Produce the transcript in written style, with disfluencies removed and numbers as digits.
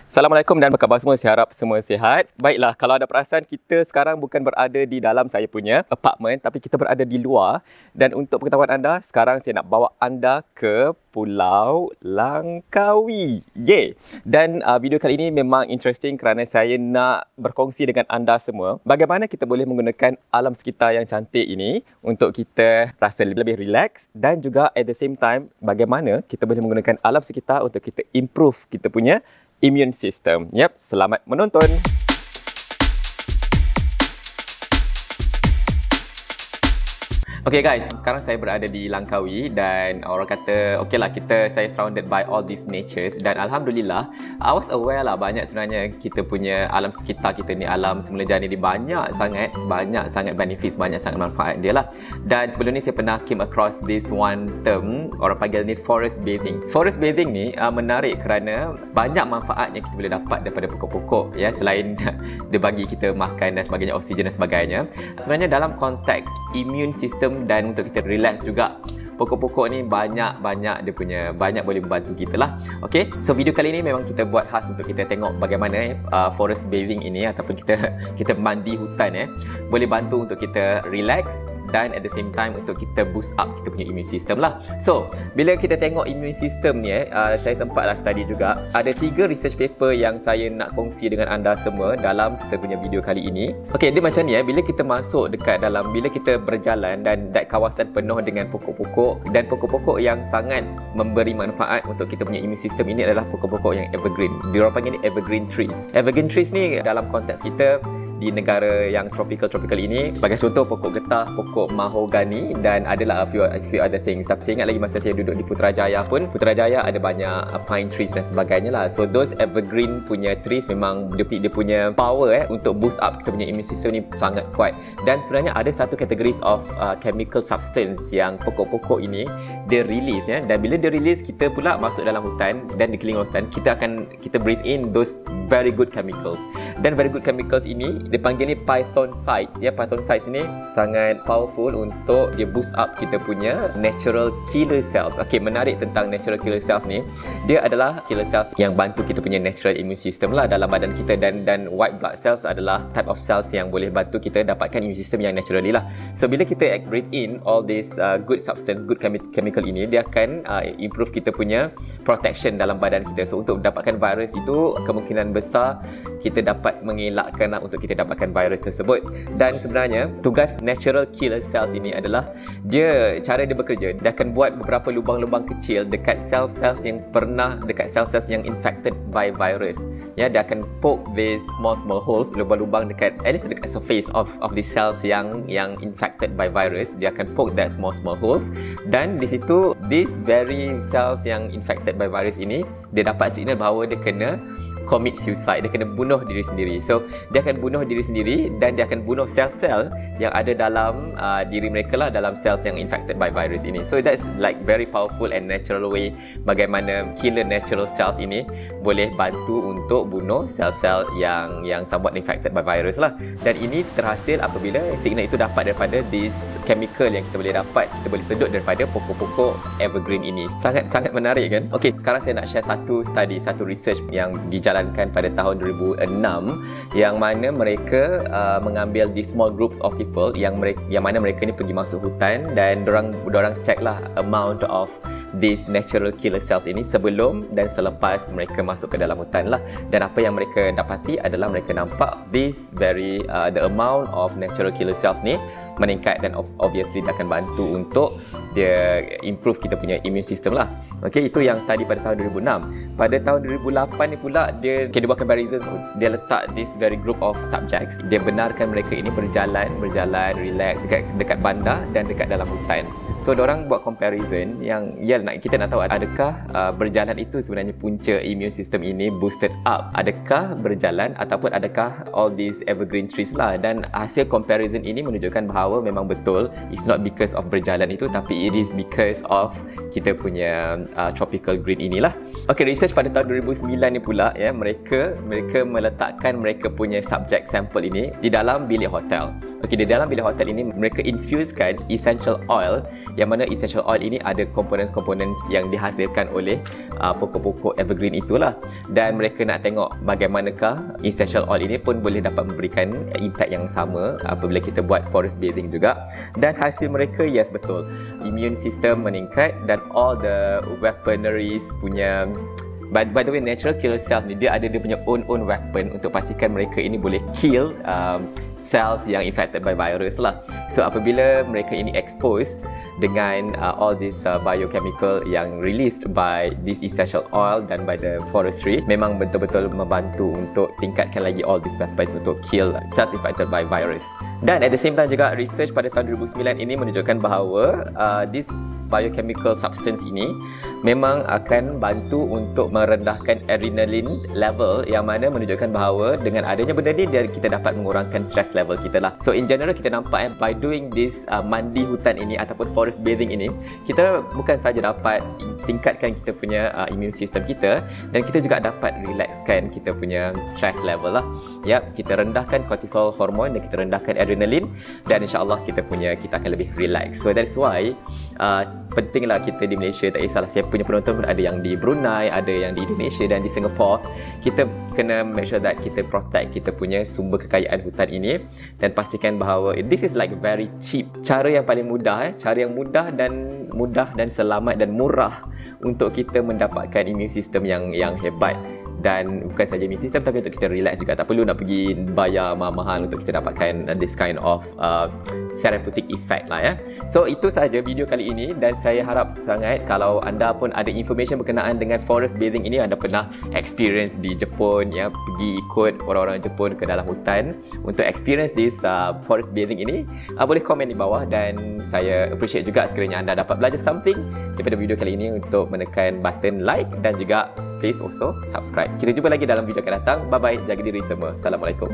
Assalamualaikum dan apa khabar semua? Saya harap semua sihat. Baiklah, kalau ada perasan kita sekarang bukan berada di dalam saya punya apartment tapi kita berada di luar. Dan untuk pengetahuan anda, sekarang saya nak bawa anda ke Pulau Langkawi. Yeay! Dan video kali ini memang interesting kerana saya nak berkongsi dengan anda semua bagaimana kita boleh menggunakan alam sekitar yang cantik ini untuk kita rasa lebih relax dan juga at the same time bagaimana kita boleh menggunakan alam sekitar untuk kita improve kita punya immune system. Yap, selamat menonton. Okay guys, sekarang saya berada di Langkawi dan orang kata okeylah saya surrounded by all these natures dan alhamdulillah I was aware lah banyak sebenarnya kita punya alam sekitar kita ni, alam semula jana ni banyak sangat benefits, banyak sangat manfaat dia lah. Dan sebelum ni saya pernah came across this one term, orang panggil ni forest bathing. Forest bathing ni menarik kerana banyak manfaat yang kita boleh dapat daripada pokok-pokok ya, selain dia bagi kita makan dan sebagainya, oksigen dan sebagainya. Sebenarnya dalam konteks immune system dan untuk kita relax juga, pokok-pokok ni banyak boleh membantu kita lah. Okay, so video kali ni memang kita buat khas untuk kita tengok bagaimana forest bathing ini ataupun kita mandi hutan boleh bantu untuk kita relax dan at the same time untuk kita boost up kita punya immune system lah. So, bila kita tengok immune system ni saya sempatlah study juga. Ada 3 research paper yang saya nak kongsi dengan anda semua dalam kita punya video kali ini. Okay, dia macam ni bila kita masuk dekat dalam, bila kita berjalan dan kawasan penuh dengan pokok-pokok dan pokok-pokok yang sangat memberi manfaat untuk kita punya immune system ini adalah pokok-pokok yang evergreen. Dia orang panggil ni evergreen trees. Evergreen trees ni dalam konteks kita di negara yang tropical ini, sebagai contoh pokok getah, pokok mahogani dan adalah a few other things. Tapi saya ingat lagi masa saya duduk di Putrajaya pun, Putrajaya ada banyak pine trees dan sebagainya lah. So those evergreen punya trees memang dia punya power untuk boost up kita punya immune system ni sangat kuat. Dan sebenarnya ada satu categories of chemical substance yang pokok-pokok ini dia release dan bila dia release kita pula masuk dalam hutan dan di keliling hutan kita breathe in those very good chemicals. Dan very good chemicals ini dipanggil ni pythonicides pythonicides ni sangat powerful untuk dia boost up kita punya natural killer cells. Okey, menarik tentang natural killer cells ni, dia adalah killer cells yang bantu kita punya natural immune system lah dalam badan kita. Dan white blood cells adalah type of cells yang boleh bantu kita dapatkan immune system yang naturally lah. So bila kita breathe in all this good substance, good chemical ini, dia akan improve kita punya protection dalam badan kita. So untuk dapatkan virus itu kemungkinan besar kita dapat mengelakkan untuk kita dapatkan virus tersebut. Dan sebenarnya tugas natural killer cells ini adalah cara dia bekerja, dia akan buat beberapa lubang-lubang kecil dekat sel-sel yang infected by virus. Dia akan poke these small holes, lubang-lubang dekat at least dekat surface of the cells yang infected by virus. Dia akan poke that small holes dan di situ these very cells yang infected by virus ini dia dapat signal bahawa dia kena commit suicide, dia kena bunuh diri sendiri. So dia akan bunuh diri sendiri dan dia akan bunuh sel-sel yang ada dalam diri mereka lah, dalam cells yang infected by virus ini. So that's like very powerful and natural way bagaimana killer natural cells ini boleh bantu untuk bunuh sel-sel yang somewhat infected by virus lah. Dan ini terhasil apabila signal itu dapat daripada this chemical yang kita boleh sedut daripada pokok-pokok evergreen ini. Sangat menarik kan? Okay, sekarang saya nak share satu research yang dijalankan pada tahun 2006 yang mana mereka mengambil di small groups of people yang mana mereka ni pergi masuk hutan dan dorang check lah amount of these natural killer cells ini sebelum dan selepas mereka masuk ke dalam hutan lah. Dan apa yang mereka dapati adalah mereka nampak this very the amount of natural killer cells ni meningkat dan obviously dia akan bantu untuk dia improve kita punya immune system lah. Okay, itu yang study pada tahun 2006. Pada tahun 2008 ni pula dia buat comparison, dia letak this very group of subjects, dia benarkan mereka ini berjalan relax dekat bandar dan dekat dalam hutan. So diorang buat comparison yang kita nak tahu adakah berjalan itu sebenarnya punca immune system ini boosted up, adakah berjalan ataupun adakah all these evergreen trees lah. Dan hasil comparison ini menunjukkan bahawa memang betul it's not because of berjalan itu tapi it is because of kita punya tropical green inilah. Okay, research pada tahun 2009 ni pula mereka meletakkan mereka punya subject sample ini di dalam bilik hotel. Okay, di dalam bilik hotel ini mereka infusekan essential oil yang mana essential oil ini ada komponen-komponen yang dihasilkan oleh pokok-pokok evergreen itulah, dan mereka nak tengok bagaimanakah essential oil ini pun boleh dapat memberikan impact yang sama apabila kita buat forest bathing juga. Dan hasil mereka, yes, betul, immune system meningkat dan all the weaponaries punya. By the way, natural killer cells ni dia punya own weapon untuk pastikan mereka ini boleh kill cells yang infected by virus lah. So apabila mereka ini exposed dengan all this biochemical yang released by this essential oil dan by the forestry, memang betul-betul membantu untuk tingkatkan lagi all these weapons untuk kill cells infected by virus. Dan at the same time juga, research pada tahun 2009 ini menunjukkan bahawa this biochemical substance ini memang akan bantu untuk merendahkan adrenaline level, yang mana menunjukkan bahawa dengan adanya benda ni kita dapat mengurangkan stress level kita lah. So in general kita nampak by doing this mandi hutan ini ataupun forest bathing ini, kita bukan saja dapat tingkatkan kita punya immune system kita, dan kita juga dapat relaxkan kita punya stress level lah. Yap, kita rendahkan cortisol hormon dan kita rendahkan adrenaline, dan insyaAllah kita akan lebih relax. So that's why pentinglah kita di Malaysia, tak kisahlah siapa punya penonton pun, ada yang di Brunei, ada yang di Indonesia dan di Singapore, kita kena make sure that kita protect kita punya sumber kekayaan hutan ini, dan pastikan bahawa this is like very cheap, cara yang paling mudah, cara yang mudah dan selamat dan murah untuk kita mendapatkan immune system yang hebat. Dan bukan saja immune system, tapi untuk kita relax juga. Tak perlu nak pergi bayar mahal-mahal untuk kita dapatkan this kind of therapeutic effect lah ya. So itu sahaja video kali ini, dan saya harap sangat kalau anda pun ada information berkenaan dengan forest bathing ini, anda pernah experience di Jepun ya, pergi ikut orang-orang Jepun ke dalam hutan untuk experience this forest bathing ini, boleh komen di bawah, dan saya appreciate juga sekiranya anda dapat belajar something daripada video kali ini untuk menekan button like, dan juga please also subscribe. Kita jumpa lagi dalam video akan datang. Bye bye, jaga diri semua. Assalamualaikum.